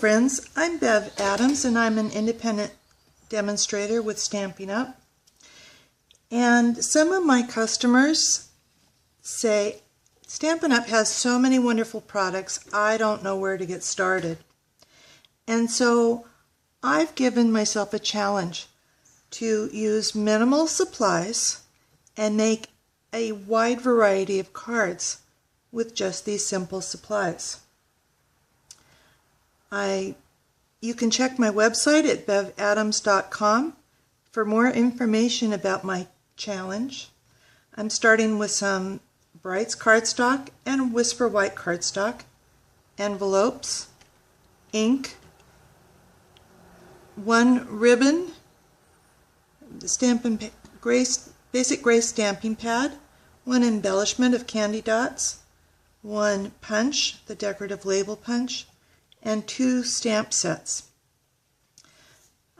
friends, I'm Bev Adams and I'm an independent demonstrator with Stampin' Up. And some of my customers say, Stampin' Up has so many wonderful products, I don't know where to get started. And so I've given myself a challenge to use minimal supplies and make a wide variety of cards with just these simple supplies. You can check my website at bevadams.com for more information about my challenge. I'm starting with some Brights cardstock and Whisper White cardstock, envelopes, ink, one ribbon, the basic gray stamping pad, one embellishment of candy dots, one punch, the decorative label punch, and 2 stamp sets.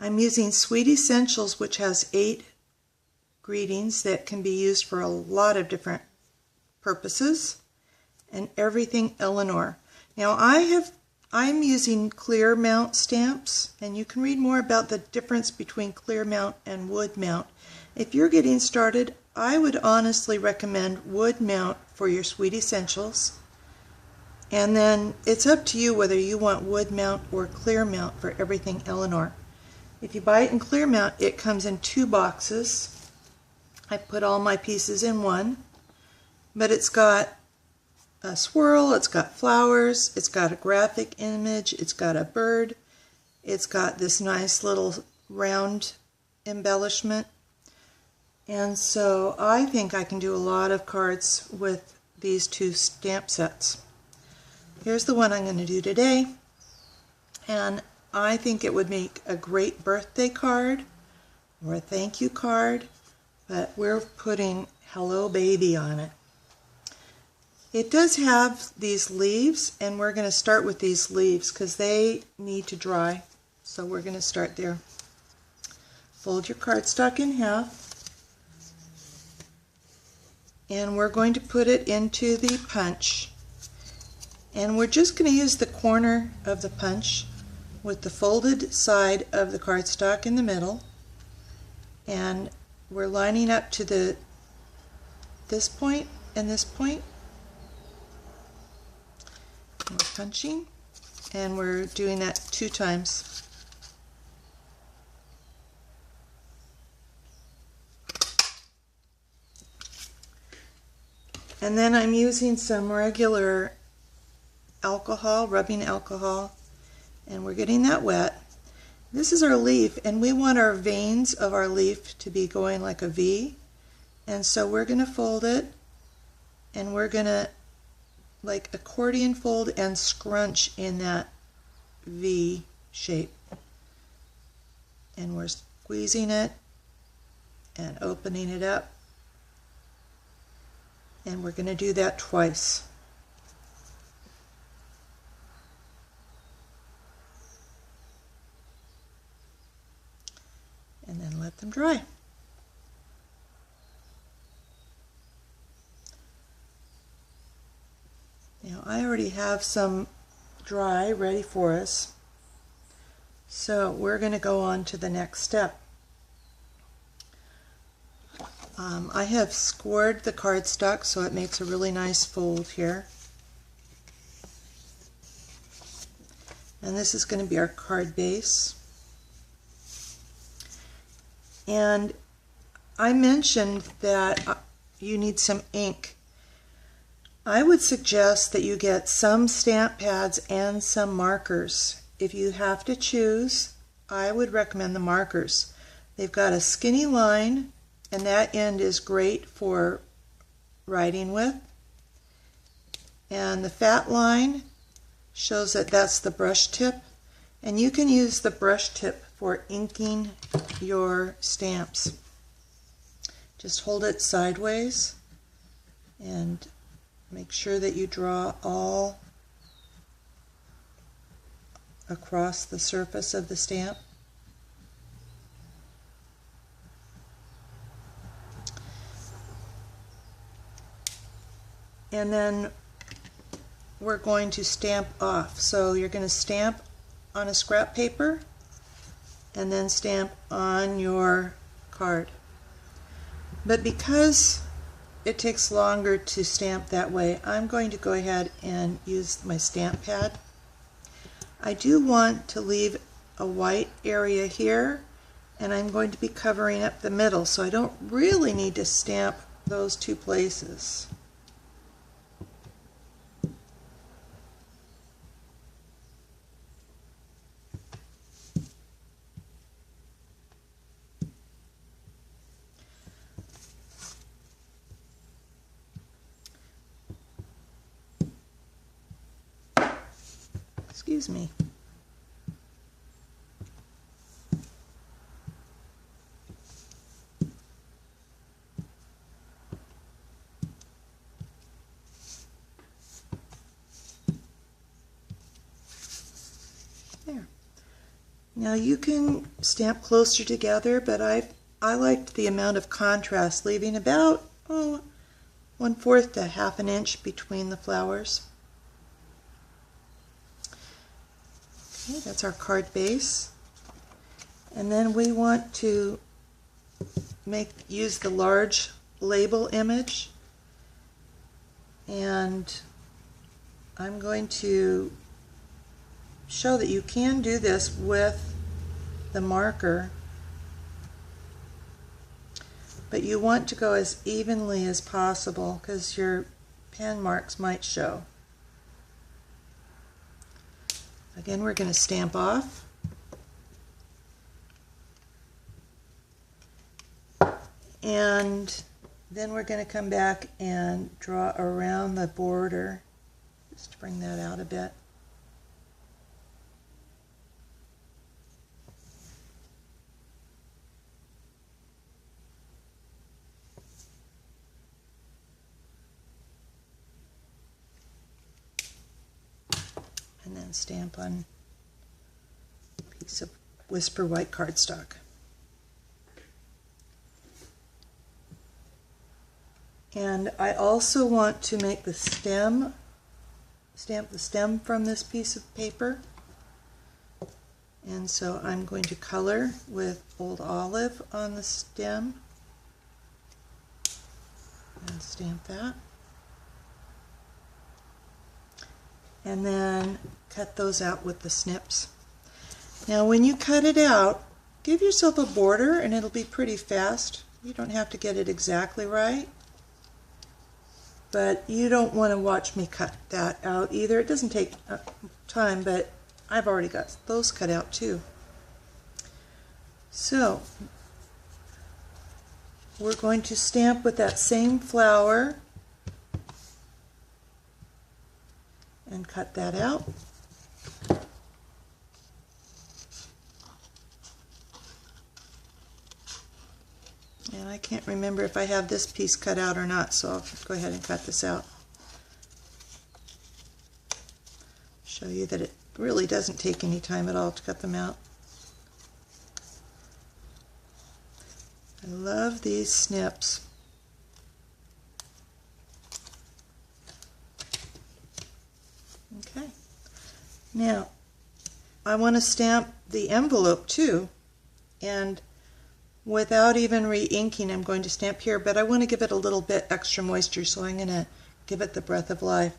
I'm using Sweet Essentials, which has 8 greetings that can be used for a lot of different purposes, and Everything Eleanor. Now I'm using clear mount stamps, and you can read more about the difference between clear mount and wood mount. If you're getting started, I would honestly recommend wood mount for your Sweet Essentials. And then it's up to you whether you want wood mount or clear mount for Everything Eleanor. If you buy it in clear mount, it comes in 2 boxes. I put all my pieces in one, but it's got a swirl, it's got flowers, it's got a graphic image, it's got a bird, it's got this nice little round embellishment. And so I think I can do a lot of cards with these 2 stamp sets. Here's the one I'm going to do today, and I think it would make a great birthday card or a thank you card, but we're putting Hello Baby on it. It does have these leaves, and we're going to start with these leaves because they need to dry, so we're going to start there. Fold your cardstock in half, and we're going to put it into the punch. And we're just going to use the corner of the punch with the folded side of the cardstock in the middle. And we're lining up to this point and this point. And we're punching, and we're doing that 2 times. And then I'm using some regular alcohol, rubbing alcohol, and we're getting that wet. This is our leaf, and we want our veins of our leaf to be going like a V, and so we're going to fold it, and we're going to like accordion fold and scrunch in that V shape, and we're squeezing it and opening it up, and we're going to do that twice. And then let them dry. Now I already have some dry ready for us, so we're going to go on to the next step. I have scored the cardstock so it makes a really nice fold here. And this is going to be our card base. And I mentioned that you need some ink. I would suggest that you get some stamp pads and some markers. If you have to choose, I would recommend the markers. They've got a skinny line, and that end is great for writing with. And the fat line shows that that's the brush tip, and you can use the brush tip for inking your stamps. Just hold it sideways and make sure that you draw all across the surface of the stamp. And then we're going to stamp off. So you're going to stamp on a scrap paper and then stamp on your card. But because it takes longer to stamp that way, I'm going to go ahead and use my stamp pad. I do want to leave a white area here, and I'm going to be covering up the middle, so I don't really need to stamp those two places. Excuse me. There. Now you can stamp closer together, but I liked the amount of contrast, leaving about 1/4 to 1/2 inch between the flowers. Okay, that's our card base. And then we want to use the large label image, and I'm going to show that you can do this with the marker, but you want to go as evenly as possible because your pen marks might show. Again, we're going to stamp off. And then we're going to come back and draw around the border, just to bring that out a bit. And then stamp on a piece of Whisper white cardstock. And I also want to make the stamp the stem from this piece of paper. And so I'm going to color with Old Olive on the stem and stamp that. And then cut those out with the snips. Now when you cut it out, give yourself a border and it'll be pretty fast. You don't have to get it exactly right, but you don't want to watch me cut that out either. It doesn't take time, but I've already got those cut out too. So we're going to stamp with that same flower and cut that out. And I can't remember if I have this piece cut out or not, so I'll go ahead and cut this out. Show you that it really doesn't take any time at all to cut them out. I love these snips. Okay. Now, I want to stamp the envelope too, and without even re-inking, I'm going to stamp here, but I want to give it a little bit extra moisture, so I'm going to give it the breath of life.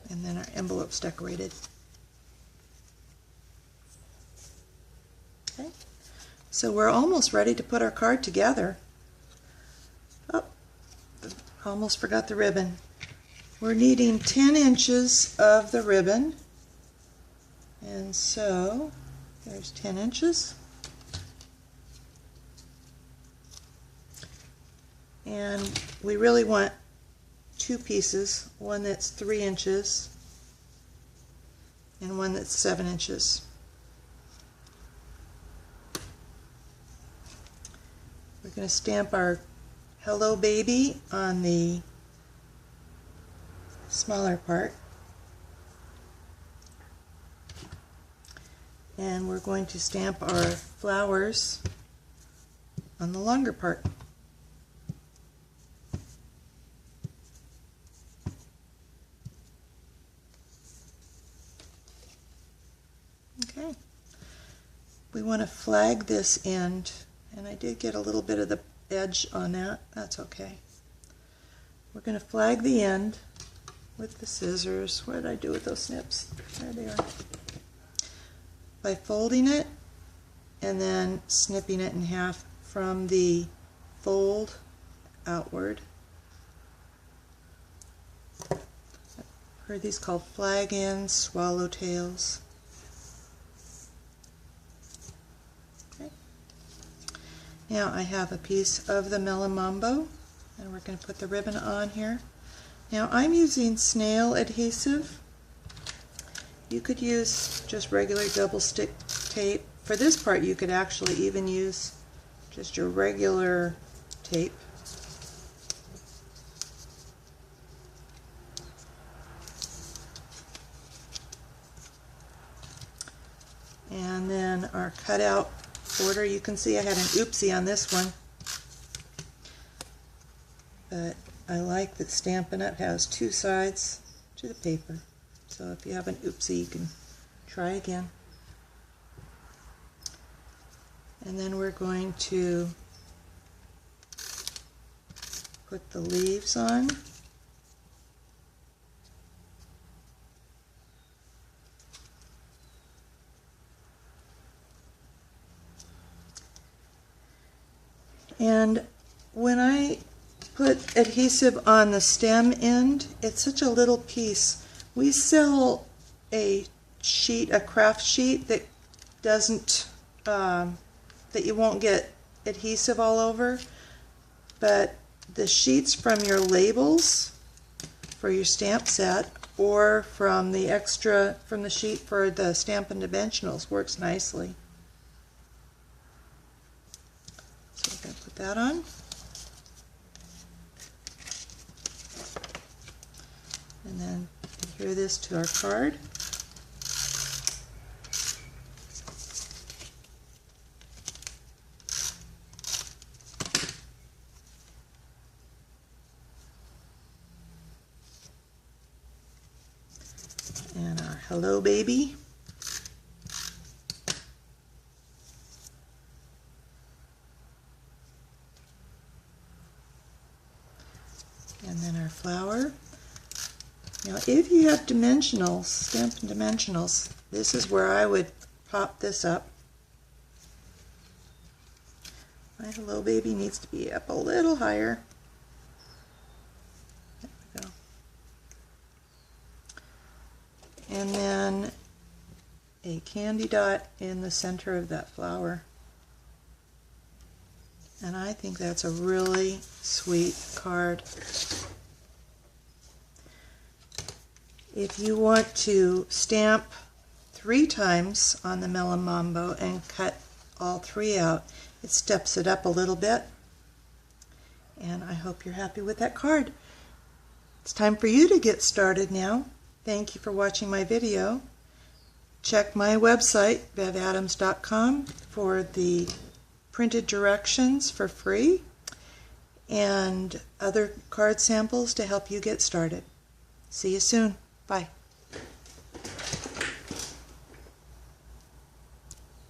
And then our envelope's decorated. Okay. So we're almost ready to put our card together. Oh, almost forgot the ribbon. We're needing 10 inches of the ribbon, and so there's 10 inches. And we really want two pieces, one that's 3 inches and one that's 7 inches. We're going to stamp our Hello Baby on the smaller part, and we're going to stamp our flowers on the longer part. we want to flag this end, and I did get a little bit of the edge on that. That's okay. We're going to flag the end with the scissors. What did I do with those snips? There they are. By folding it and then snipping it in half from the fold outward. I've heard these called flag ends, swallowtails. Okay. Now I have a piece of the melon mambo, and we're going to put the ribbon on here. Now I'm using snail adhesive. You could use just regular double stick tape. For this part you could actually even use just your regular tape. And then our cutout border, you can see I had an oopsie on this one, but I like that Stampin' Up! Has two sides to the paper. So if you have an oopsie, you can try again. And then we're going to put the leaves on. And when I put adhesive on the stem end, it's such a little piece. We sell a sheet, a craft sheet that doesn't, that you won't get adhesive all over, but the sheets from your labels for your stamp set or from the extra, from the sheet for the Stampin' Dimensionals works nicely. So we're going to put that on. And then adhere this to our card. And our hello baby. And then our flower. Now if you have dimensionals, Stampin' Dimensionals, this is where I would pop this up. My hello baby needs to be up a little higher. There we go. And then a candy dot in the center of that flower. And I think that's a really sweet card. If you want to stamp 3 times on the melon mambo and cut all 3 out, it steps it up a little bit. And I hope you're happy with that card. It's time for you to get started now. Thank you for watching my video. Check my website, bevadams.com, for the printed directions for free and other card samples to help you get started. See you soon. Bye.